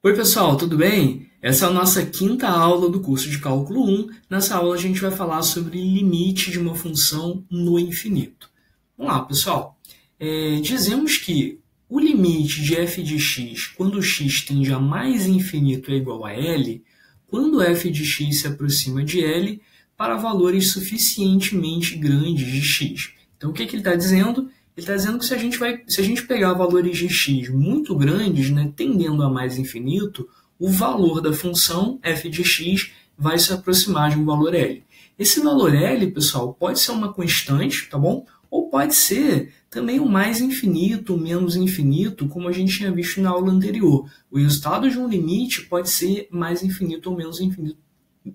Oi pessoal, tudo bem? Essa é a nossa quinta aula do curso de Cálculo 1. Nessa aula a gente vai falar sobre limite de uma função no infinito. Vamos lá, pessoal. Dizemos que o limite de f de x, quando x tende a mais infinito é igual a L, quando f de x se aproxima de L para valores suficientemente grandes de x. Então o que ele está dizendo? Ele está dizendo que se a gente pegar valores de x muito grandes, né, tendendo a mais infinito, o valor da função f de x vai se aproximar de um valor L. Esse valor L, pessoal, pode ser uma constante, tá bom? Ou pode ser também o mais infinito, o menos infinito, como a gente tinha visto na aula anterior. O resultado de um limite pode ser mais infinito ou menos infinito,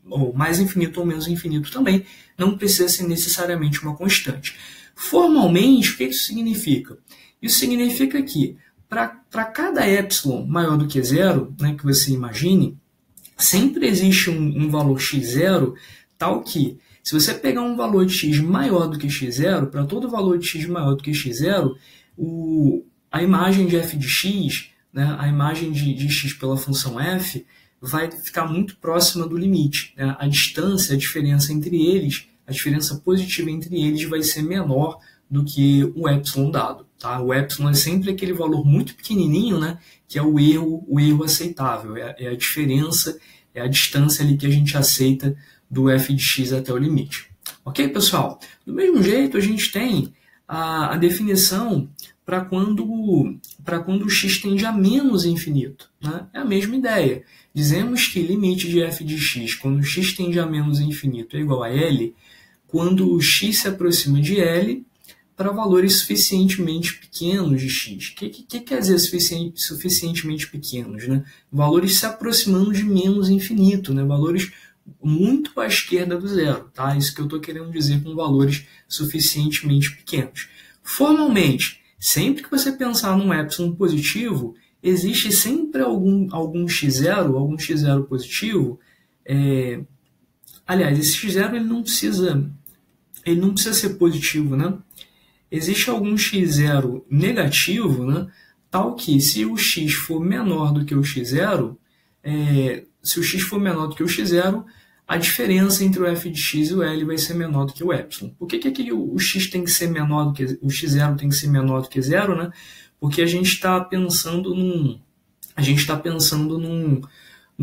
ou mais infinito ou menos infinito também. Não precisa ser necessariamente uma constante. Formalmente, o que isso significa? Isso significa que, para cada epsilon maior do que zero, né, que você imagine, sempre existe um valor x0 tal que, se você pegar um valor de x maior do que x0, para todo valor de x maior do que x0, a imagem de f de x, né, a imagem de x pela função f, vai ficar muito próxima do limite. Né? A distância, a diferença entre eles, a diferença positiva entre eles vai ser menor do que o epsilon dado. Tá? O epsilon é sempre aquele valor muito pequenininho, né, que é o erro aceitável, é a diferença, é a distância ali que a gente aceita do f de x até o limite. Ok, pessoal? Do mesmo jeito, a gente tem a definição para quando o x tende a menos infinito. Né? É a mesma ideia. Dizemos que limite de f de x, quando x tende a menos infinito, é igual a L, quando o x se aproxima de L para valores suficientemente pequenos de x. O que quer dizer suficientemente pequenos? Né? Valores se aproximando de menos infinito, né? Valores muito à esquerda do zero. Tá? Isso que eu estou querendo dizer com valores suficientemente pequenos. Formalmente, sempre que você pensar num epsilon positivo, existe sempre algum x0 positivo. Aliás, esse x0 ele não precisa ser positivo, né? Existe algum x0 negativo, né? Tal que se o x for menor do que o x0, a diferença entre o f de x e o L vai ser menor do que o epsilon. Por que o x tem que ser menor do que o x0 tem que ser menor do que zero, né? Porque a gente está pensando num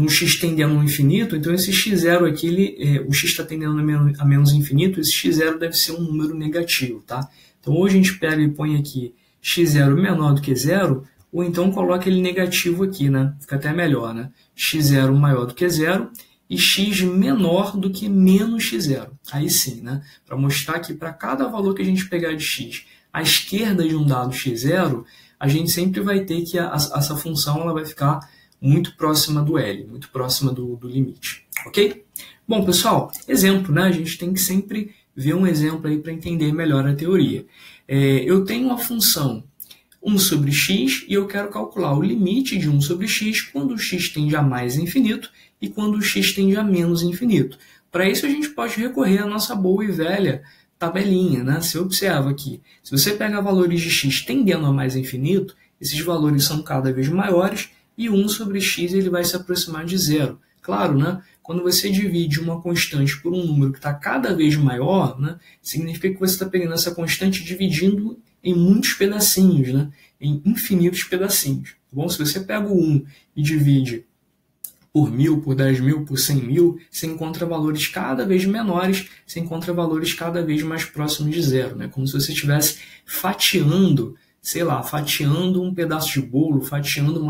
x tendendo ao infinito, então esse x0 aqui, o x está tendendo a menos infinito, esse x0 deve ser um número negativo, tá? Então, ou a gente pega e põe aqui x0 menor do que zero, ou então coloca ele negativo aqui, né? Fica até melhor, né? x0 maior do que zero e x menor do que menos x0. Aí sim, né? Para mostrar que para cada valor que a gente pegar de x à esquerda de um dado x0, a gente sempre vai ter que essa função ela vai ficar muito próxima do L, muito próxima do limite. Ok? Bom, pessoal, exemplo, né? A gente tem que sempre ver um exemplo aí para entender melhor a teoria. Eu tenho uma função 1 sobre x e eu quero calcular o limite de 1 sobre x quando o x tende a mais infinito e quando o x tende a menos infinito. Para isso, a gente pode recorrer à nossa boa e velha tabelinha. Né? Você observa aqui, se você pega valores de x tendendo a mais infinito, esses valores são cada vez maiores e 1 sobre x ele vai se aproximar de zero. Claro, né? Quando você divide uma constante por um número que está cada vez maior, né, significa que você está pegando essa constante e dividindo em muitos pedacinhos, né, em infinitos pedacinhos. Tá bom? Se você pega o 1 e divide por 1000, por 10.000, por 100.000, você encontra valores cada vez menores, você encontra valores cada vez mais próximos de zero. Né? Como se você estivesse fatiando um pedaço de bolo, fatiando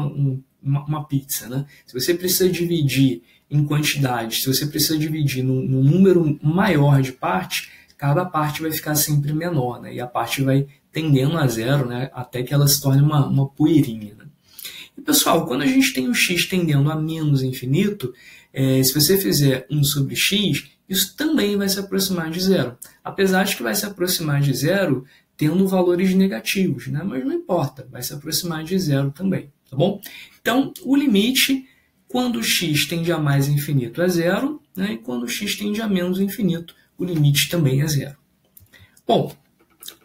uma pizza. Né? Se você precisa dividir em quantidades, se você precisa dividir num número maior de partes, cada parte vai ficar sempre menor, né? E a parte vai tendendo a zero, né? Até que ela se torne uma poeirinha. Né? E, pessoal, quando a gente tem o x tendendo a menos infinito, se você fizer 1 sobre x, isso também vai se aproximar de zero. Apesar de que vai se aproximar de zero tendo valores negativos, né? Mas não importa, vai se aproximar de zero também, tá bom? Então, o limite, quando o x tende a mais infinito, é zero, né? E quando o x tende a menos infinito, o limite também é zero. Bom,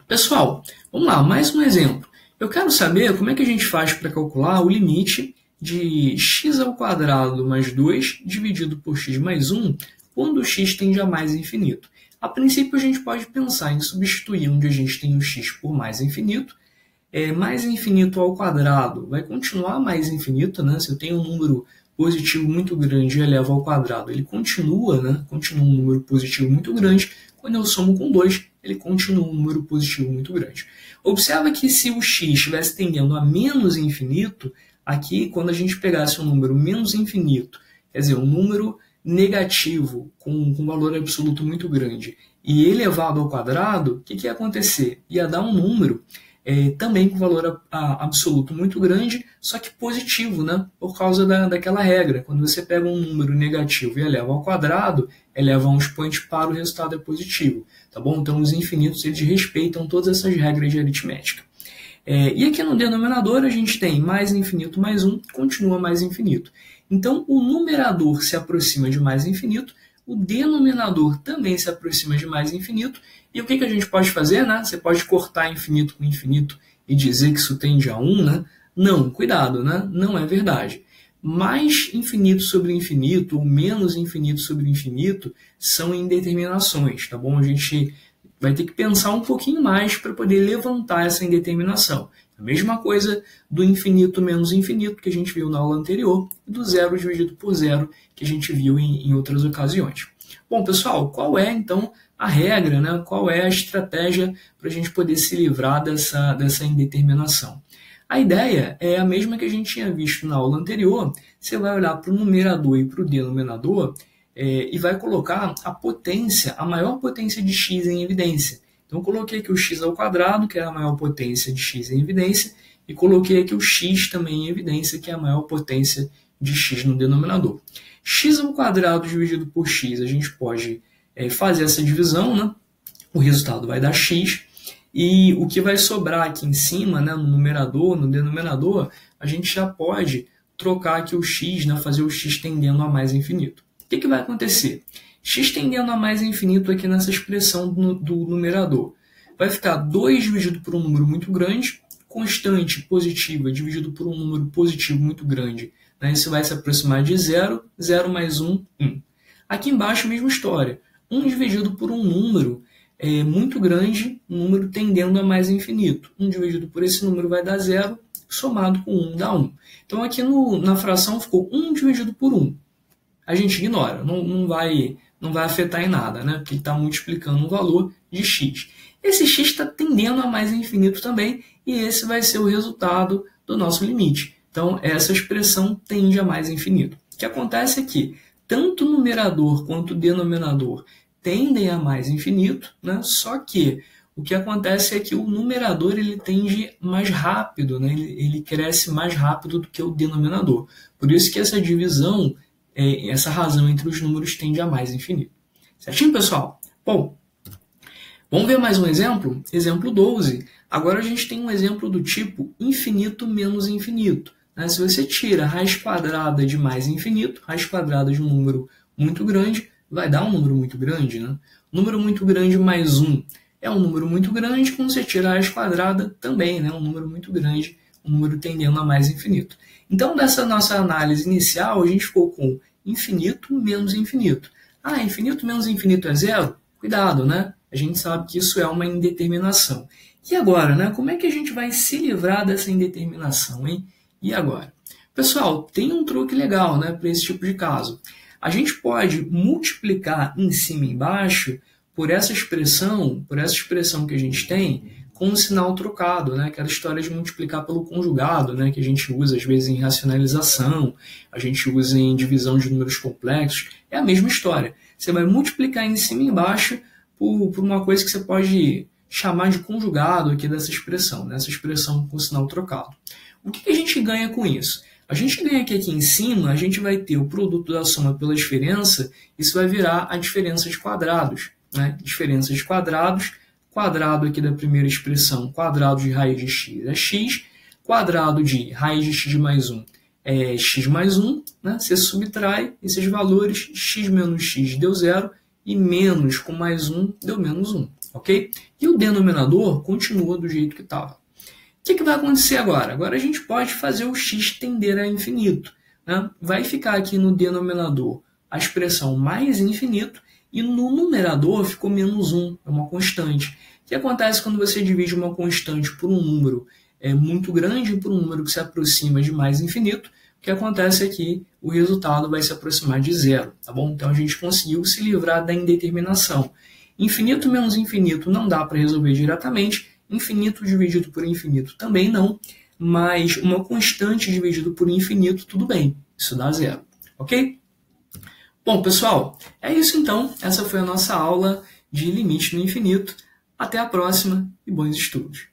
pessoal, vamos lá, mais um exemplo. Eu quero saber como é que a gente faz para calcular o limite de x² mais 2 dividido por x mais 1 quando o x tende a mais infinito. A princípio, a gente pode pensar em substituir onde a gente tem o x por mais infinito. Mais infinito ao quadrado vai continuar mais infinito, né? Se eu tenho um número positivo muito grande e elevo ao quadrado, ele continua, né? Continua um número positivo muito grande. Quando eu somo com 2, ele continua um número positivo muito grande. Observa que se o x estivesse tendendo a menos infinito, aqui, quando a gente pegasse um número menos infinito, quer dizer, um número negativo com valor absoluto muito grande e elevado ao quadrado, o que ia acontecer? Ia dar um número também com valor absoluto muito grande, só que positivo, né? Por causa daquela regra. Quando você pega um número negativo e eleva ao quadrado, eleva um expoente para, o resultado é positivo. Tá bom? Então, os infinitos eles respeitam todas essas regras de aritmética. E aqui no denominador, a gente tem mais infinito mais 1, continua mais infinito. Então, o numerador se aproxima de mais infinito, o denominador também se aproxima de mais infinito. E o que a gente pode fazer? Né? Você pode cortar infinito com infinito e dizer que isso tende a 1, né? Não, cuidado, né? Não é verdade. Mais infinito sobre infinito ou menos infinito sobre infinito são indeterminações, tá bom? A gente vai ter que pensar um pouquinho mais para poder levantar essa indeterminação. A mesma coisa do infinito menos infinito, que a gente viu na aula anterior, e do zero dividido por zero, que a gente viu em outras ocasiões. Bom, pessoal, qual é, então, a regra, né? Qual é a estratégia para a gente poder se livrar dessa indeterminação? A ideia é a mesma que a gente tinha visto na aula anterior. Você vai olhar para o numerador e para o denominador e vai colocar a potência, a maior potência de x em evidência. Então, eu coloquei aqui o x², que é a maior potência de x em evidência, e coloquei aqui o x também em evidência, que é a maior potência de x no denominador. x² dividido por x, a gente pode fazer essa divisão, né? O resultado vai dar x, e o que vai sobrar aqui em cima, né, no numerador, no denominador, a gente já pode trocar aqui o x, né, fazer o x tendendo a mais infinito. O que vai acontecer? X tendendo a mais infinito aqui nessa expressão do numerador. Vai ficar 2 dividido por um número muito grande, constante positiva dividido por um número positivo muito grande. Né? Isso vai se aproximar de 0, 0 mais 1, 1. Aqui embaixo, mesma história. 1 dividido por um número muito grande, um número tendendo a mais infinito. 1 dividido por esse número vai dar 0, somado com 1 dá 1. Então aqui na fração ficou 1 dividido por 1. A gente ignora, não vai afetar em nada, né? Porque está multiplicando um valor de x. Esse x está tendendo a mais infinito também, e esse vai ser o resultado do nosso limite. Então, essa expressão tende a mais infinito. O que acontece é que tanto o numerador quanto o denominador tendem a mais infinito, né? Só que o que acontece é que o numerador ele tende mais rápido, né? Ele cresce mais rápido do que o denominador. Por isso que essa divisão, essa razão entre os números tende a mais infinito. Certinho, pessoal? Bom, vamos ver mais um exemplo? Exemplo 12. Agora a gente tem um exemplo do tipo infinito menos infinito. Né? Se você tira a raiz quadrada de mais infinito, raiz quadrada de um número muito grande, vai dar um número muito grande. Né? Número muito grande mais 1 é um número muito grande, quando você tira a raiz quadrada também, né? Um número muito grande, um número tendendo a mais infinito. Então, dessa nossa análise inicial, a gente ficou com infinito menos infinito. Ah, infinito menos infinito é zero? Cuidado, né? A gente sabe que isso é uma indeterminação. E agora, né? Como é que a gente vai se livrar dessa indeterminação, hein? E agora? Pessoal, tem um truque legal, né, para esse tipo de caso. A gente pode multiplicar em cima e embaixo por essa expressão que a gente tem, com um sinal trocado, né? Aquela história de multiplicar pelo conjugado, né? Que a gente usa às vezes em racionalização, a gente usa em divisão de números complexos. É a mesma história. Você vai multiplicar em cima e embaixo por uma coisa que você pode chamar de conjugado aqui dessa expressão, né? Essa expressão com sinal trocado. O que a gente ganha com isso? A gente ganha que aqui em cima a gente vai ter o produto da soma pela diferença, isso vai virar a diferença de quadrados, né? Diferença de quadrados. Quadrado aqui da primeira expressão, quadrado de raiz de x é x, quadrado de raiz de x mais 1 é x mais 1, né? Você subtrai esses valores, x menos x deu 0, e menos com mais 1 deu menos 1, ok? E o denominador continua do jeito que estava. O que vai acontecer agora? Agora a gente pode fazer o x tender a infinito, né? Vai ficar aqui no denominador a expressão mais infinito e no numerador ficou menos 1, é uma constante. O que acontece quando você divide uma constante por um número muito grande e por um número que se aproxima de mais infinito? O que acontece é que o resultado vai se aproximar de zero, tá bom? Então a gente conseguiu se livrar da indeterminação. Infinito menos infinito não dá para resolver diretamente, infinito dividido por infinito também não, mas uma constante dividido por infinito, tudo bem, isso dá zero, ok? Bom, pessoal, é isso então. Essa foi a nossa aula de limite no infinito. Até a próxima e bons estudos!